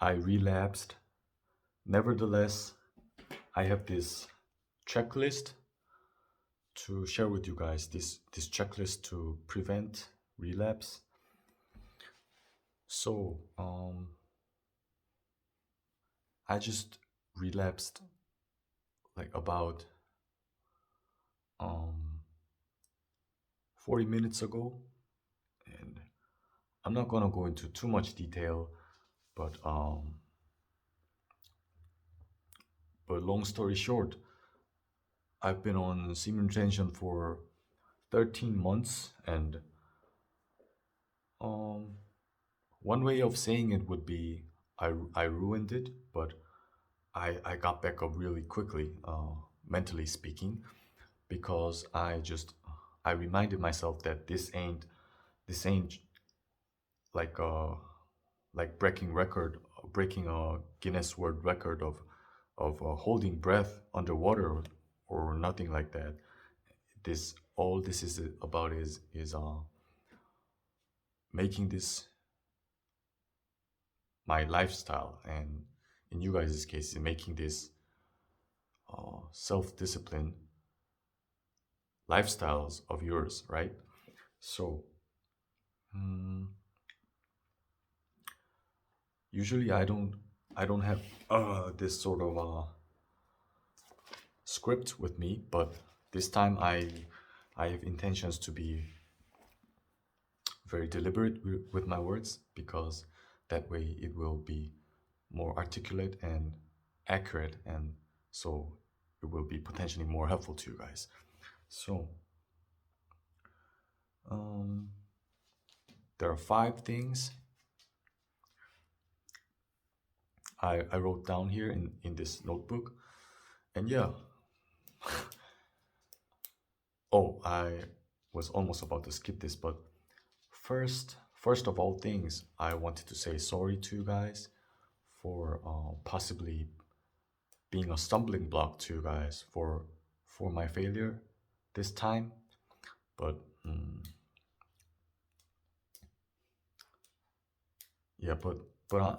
I relapsed. Nevertheless, I have this checklist to share with you guys. This checklist to prevent relapse. So, I just relapsed like about um 40 minutes ago, and I'm not gonna go into too much detail, but long story short, I've been on semen retention for 13 months, and um one way of saying it would be I ruined it, but I got back up really quickly, mentally speaking, because I reminded myself that this ain't like breaking a Guinness World Record of holding breath underwater or nothing like that. This all this is about is making this my lifestyle, and in you guys' case, making this self discipline lifestyles of yours, right? So mm, usually I don't have this sort of script with me, but this time I have intentions to be very deliberate with my words, because that way it will be more articulate and accurate, and so it will be potentially more helpful to you guys. So um, there are 5 things I wrote down here in this notebook. And yeah, oh, I was almost about to skip this, but first of all things, I wanted to say sorry to you guys for possibly being a stumbling block to you guys for my failure this time. But yeah,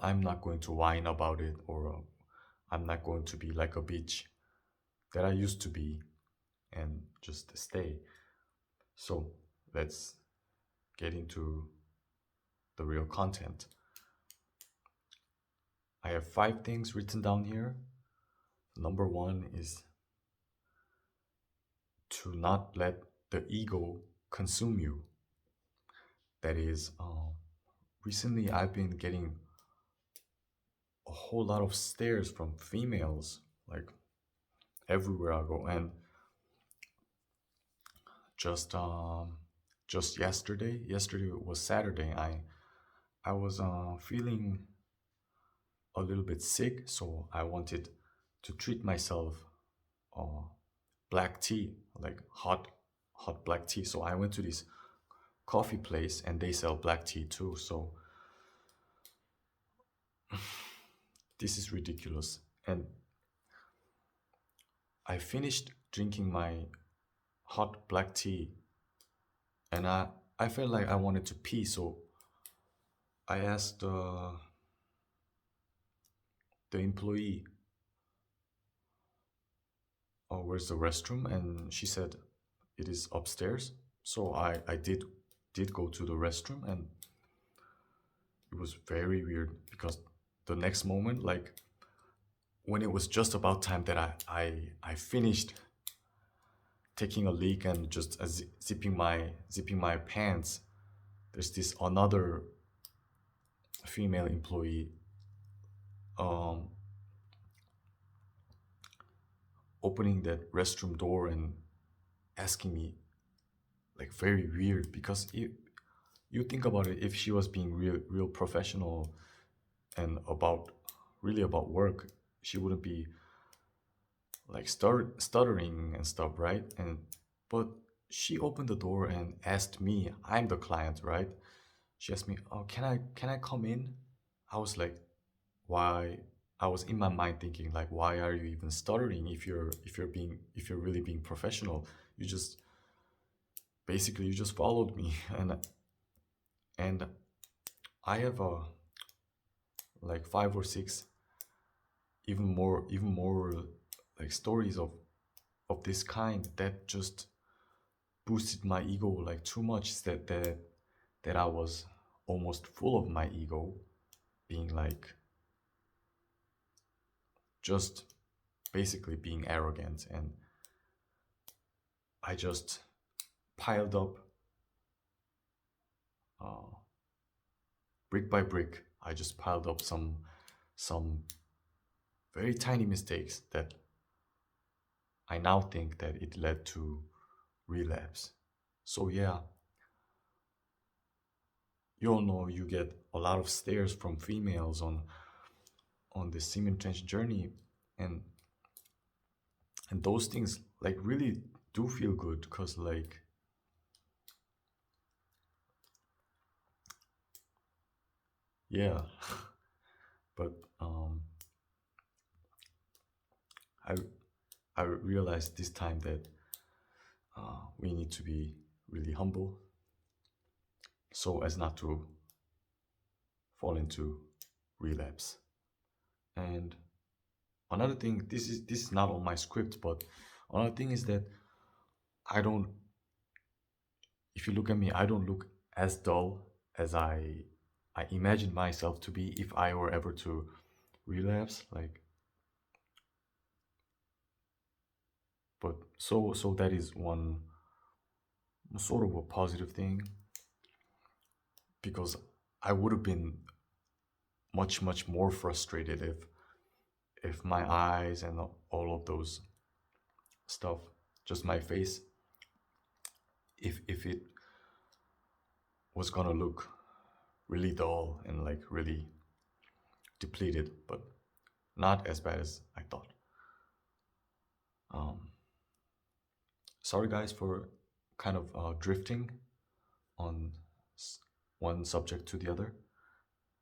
I'm not going to whine about it, or I'm not going to be like a bitch that I used to be and just stay. So let's get into the real content. I have 5 things written down here. Number 1 is to not let the ego consume you. That is, recently I've been getting a whole lot of stares from females, like everywhere I go. And just yesterday was Saturday. I was feeling a little bit sick, so I wanted to treat myself uh, black tea, like hot black tea. So I went to this coffee place and they sell black tea too. So this is ridiculous. And I finished drinking my hot black tea, and I felt like I wanted to pee. So I asked the employee, "Oh, where's the restroom?" And she said it is upstairs. So I did go to the restroom, and it was very weird because the next moment, like when it was just about time that I finished taking a leak and just zipping my pants, there's this another female employee um opening that restroom door and asking me, like, very weird, because you think about it, if she was being real professional and about really about work, she wouldn't be like stuttering and stuff, right? And but she opened the door and asked me, I'm the client, right? She asked me, "Oh, can I come in?" I was like, "Why?" I was in my mind thinking, like, why are you even stuttering if you're really being professional? You just basically you just followed me. And I have a like 5 or 6, even more like stories of this kind that just boosted my ego like too much, that I was almost full of my ego, being like just basically being arrogant, and I just piled up uh, brick by brick. I just piled up some very tiny mistakes that I now think that it led to relapse. So yeah, you all know you get a lot of stares from females on the semen retention journey, and those things like really do feel good, because like yeah, but I I realized this time that we need to be really humble so as not to fall into relapse. And another thing, this is not on my script, but another thing is that I don't. If you look at me, I don't look as dull as I imagined myself to be if I were ever to relapse. Like, but so that is one sort of a positive thing, because I would have been much more frustrated if my eyes and all of those stuff, just my face, if it was gonna look really dull and like really depleted, but not as bad as I thought. Um, Sorry guys for kind of drifting on one subject to the other.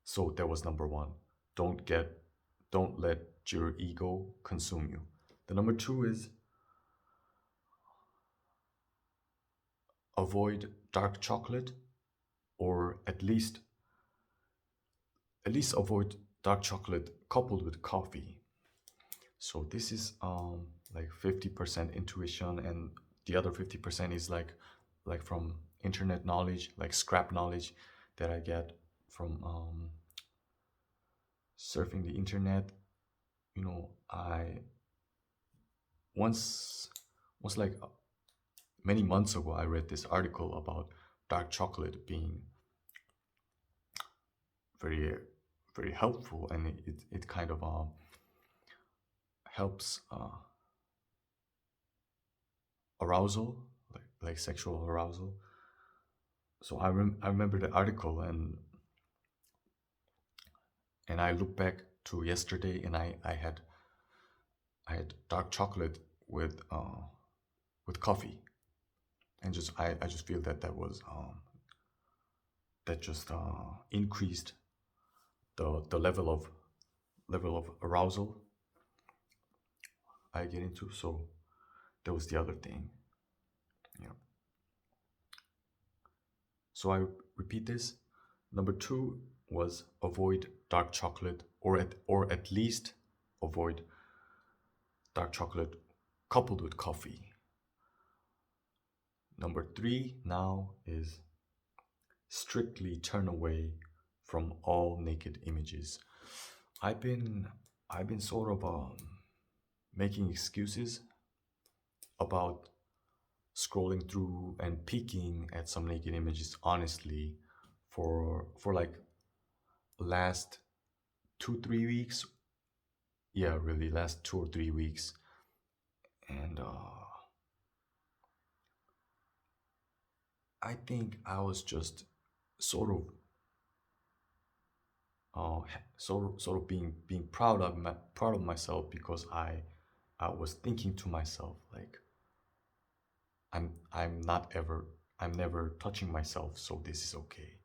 So that was number one. Don't get, don't let your ego consume you. The number two is avoid dark chocolate, or at least avoid dark chocolate coupled with coffee. So this is like 50% intuition, and the other 50% is like from internet knowledge, like scrap knowledge that I get from surfing the internet. I once was like many months ago, I read this article about dark chocolate being very very helpful, and it kind of helps arousal, like sexual arousal. So I remember the article, and I look back to yesterday, and I had dark chocolate with coffee, and I just feel that that just increased the level of arousal I get into. So that was the other thing. Yeah. So I repeat this. Number two was avoid dark chocolate, or at least avoid dark chocolate coupled with coffee. Number three now is strictly turn away from all naked images. I've been I've been sort of making excuses about scrolling through and peeking at some naked images, honestly, for like last 2 3 weeks. Yeah, really, last 2 or 3 weeks. And I think I was just sort of sort of being proud of myself, because I was thinking to myself like, I'm not ever I'm never touching myself, so this is okay.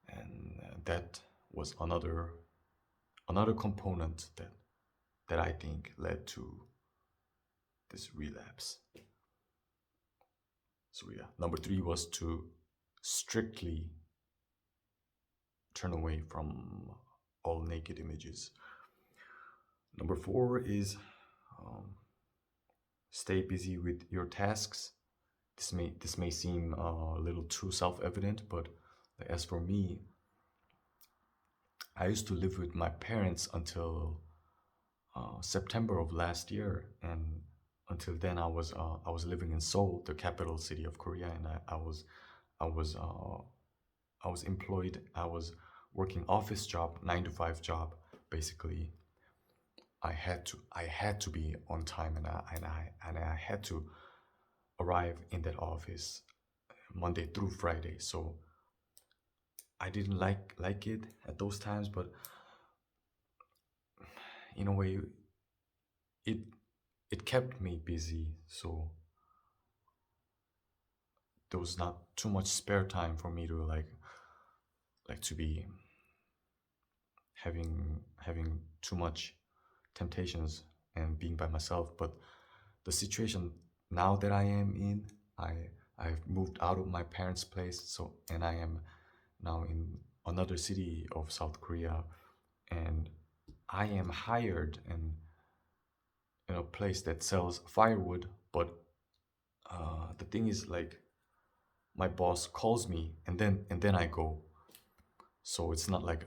And that was another component that I think led to this relapse. So yeah, number three was to strictly turn away from all naked images. Number four is um, stay busy with your tasks. This may seem a little too self-evident, but as for me, I used to live with my parents until September of last year, and until then I was living in Seoul, the capital city of Korea, and I was I was employed. I was working office job, 9 to 5 job. Basically, I had to be on time, and I had to arrive in that office Monday through Friday. So I didn't like it at those times, but in a way, it it kept me busy. So there was not too much spare time for me to like to be having too much temptations and being by myself. But the situation now that I am in, I've moved out of my parents' place, so and I am now in another city of South Korea, and I am hired in a place that sells firewood. But the thing is, like, my boss calls me, and then I go. So it's not like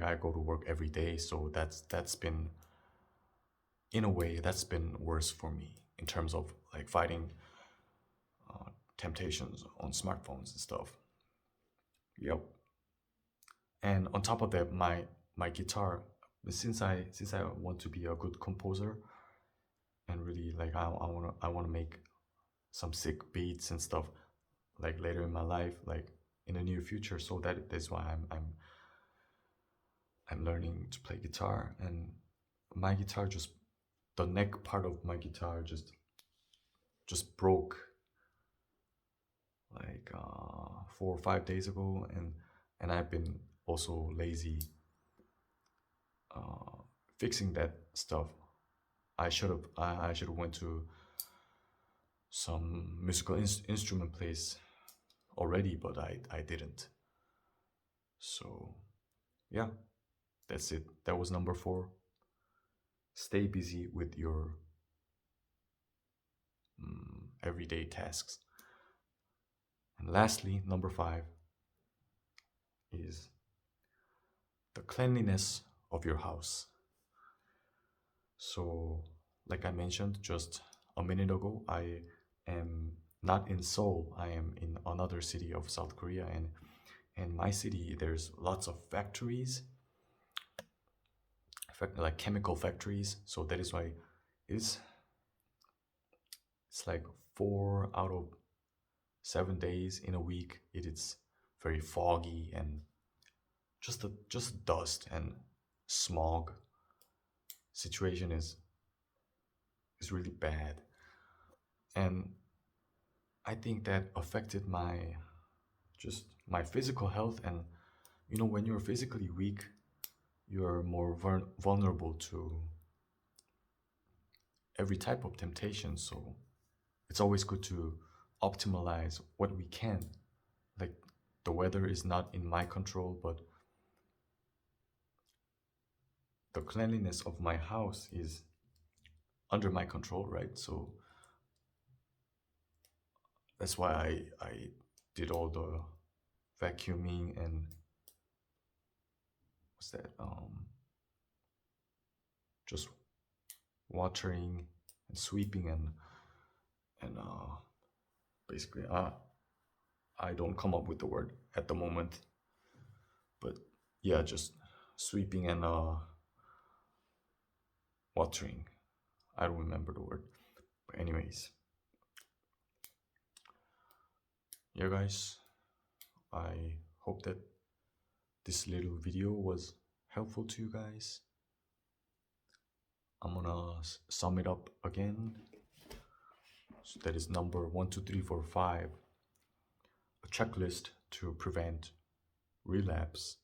I go to work every day. So that's been, in a way, that's been worse for me in terms of like fighting temptations on smartphones and stuff. Yep. And on top of that, my guitar, since I want to be a good composer, and really like I wanna make some sick beats and stuff like later in my life, like in the near future. So that's why I'm learning to play guitar. And my guitar just the neck part of my guitar just broke like 4 or 5 days ago, and I've been also lazy uh, fixing that stuff. I should have went to some musical instrument place already, but I didn't. So yeah, that's it. That was number four. Stay busy with your everyday tasks. And lastly, number five is the cleanliness of your house. So, like I mentioned just a minute ago, I am not in Seoul. I am in another city of South Korea, and in my city there's lots of factories, like chemical factories. So that is why it's it's like 4 out of 7 days in a week. It is very foggy, and just dust and smog situation is really bad. And I think that affected my physical health. And when you're physically weak, you're more vulnerable to every type of temptation. So it's always good to optimalize what we can. Like, the weather is not in my control, but the cleanliness of my house is under my control, right? So that's why I did all the vacuuming and what's that? Just watering and sweeping, and basically, I don't come up with the word at the moment, but yeah, just sweeping and watering. I don't remember the word, but anyways, yeah, guys. I hope that this little video was helpful to you guys. I'm gonna sum it up again. So that is number 1, 2, 3, 4, 5. A checklist to prevent relapse.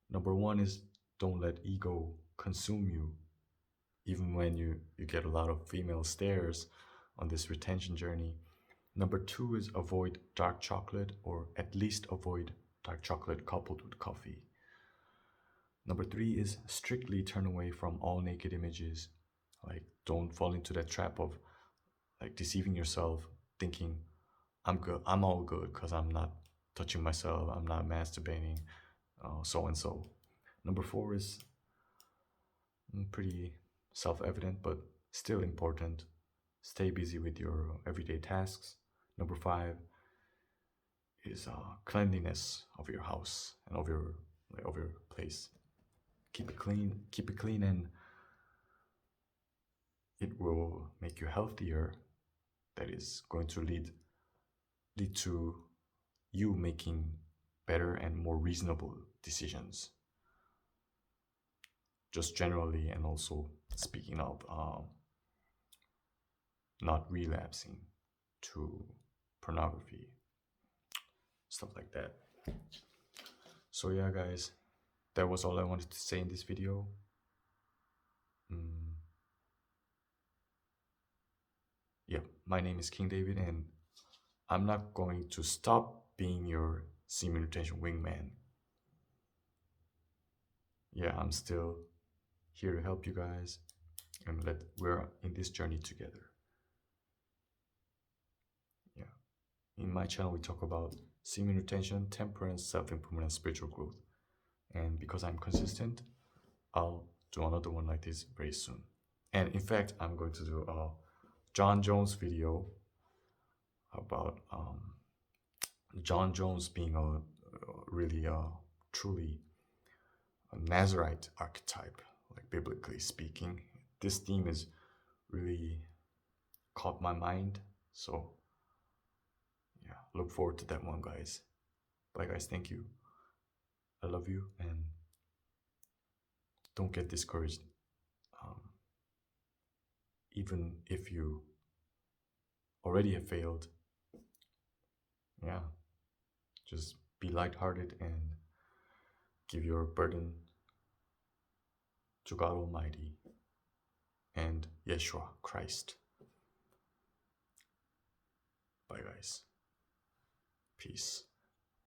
Number one is don't let ego consume you, even when you get a lot of female stares on this retention journey. Number two is avoid dark chocolate, or at least avoid dark chocolate coupled with coffee. Number three is strictly turn away from all naked images. Like, don't fall into that trap of like deceiving yourself, thinking I'm good, I'm all good because I'm not touching myself, I'm not masturbating, so and so. Number four is pretty self-evident, but still important. Stay busy with your everyday tasks. Number five is cleanliness of your house and of your place. Keep it clean, and it will make you healthier. That is going to lead to you making better and more reasonable decisions, just generally, and also speaking of not relapsing to pornography, stuff like that. So yeah, guys, that was all I wanted to say in this video. Mm, yeah, my name is King David, and I'm not going to stop being your semen retention wingman. Yeah, I'm still here to help you guys, and we're in this journey together. Yeah, in my channel we talk about semen retention, temperance, self-improvement, and spiritual growth. And because I'm consistent, I'll do another one like this very soon. And in fact, I'm going to do a John Jones video about John Jones being a really truly a Nazarite archetype, like biblically speaking. This theme is really caught my mind. So yeah, look forward to that one, guys. Bye, guys. Thank you. I love you, and don't get discouraged. Um, Even if you already have failed, yeah, just be lighthearted and give your burden to God Almighty and Yeshua Christ. Bye, guys. Peace.